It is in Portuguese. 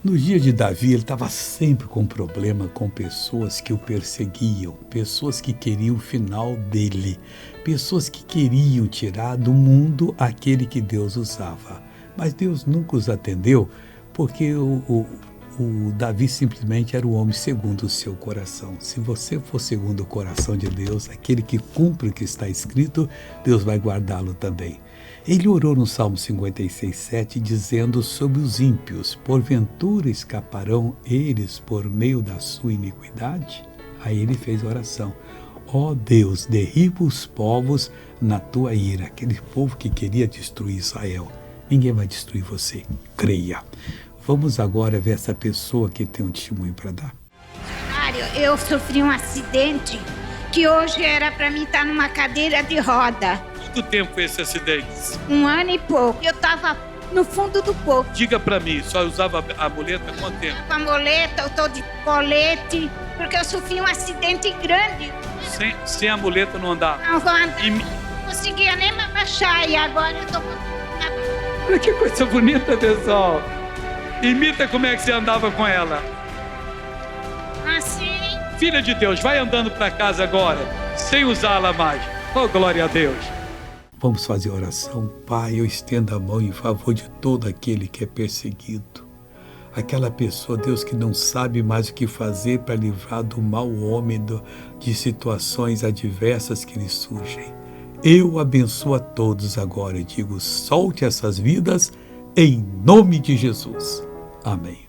No dia de Davi, ele estava sempre com problema com pessoas que o perseguiam, pessoas que queriam o final dele, pessoas que queriam tirar do mundo aquele que Deus usava. Mas Deus nunca os atendeu, porque o Davi simplesmente era o homem segundo o seu coração. Se você for segundo o coração de Deus, aquele que cumpre o que está escrito, Deus vai guardá-lo também. Ele orou no Salmo 56:7, dizendo sobre os ímpios: porventura escaparão eles por meio da sua iniquidade? Aí ele fez oração: ó Deus, derriba os povos na tua ira. Aquele povo que queria destruir Israel. Ninguém vai destruir você, creia. Vamos agora ver essa pessoa que tem um testemunho para dar. Eu sofri um acidente que hoje era para mim estar numa cadeira de roda. Quanto tempo foi esse acidente? 1 ano e pouco. Eu estava no fundo do poço. Diga para mim, só usava a muleta há quanto tempo? Com a muleta, eu estou de colete, porque eu sofri um acidente grande. Sem a muleta não andava? Não conseguia nem me abaixar e agora eu estou... Olha que coisa bonita, pessoal. Imita como é que você andava com ela. Assim. Filha de Deus, vai andando para casa agora, sem usá-la mais. Oh, glória a Deus. Vamos fazer oração. Pai, eu estendo a mão em favor de todo aquele que é perseguido. Aquela pessoa, Deus, que não sabe mais o que fazer para livrar do mau homem, de situações adversas que lhe surgem. Eu abençoo a todos agora e digo: solte essas vidas em nome de Jesus. Amém.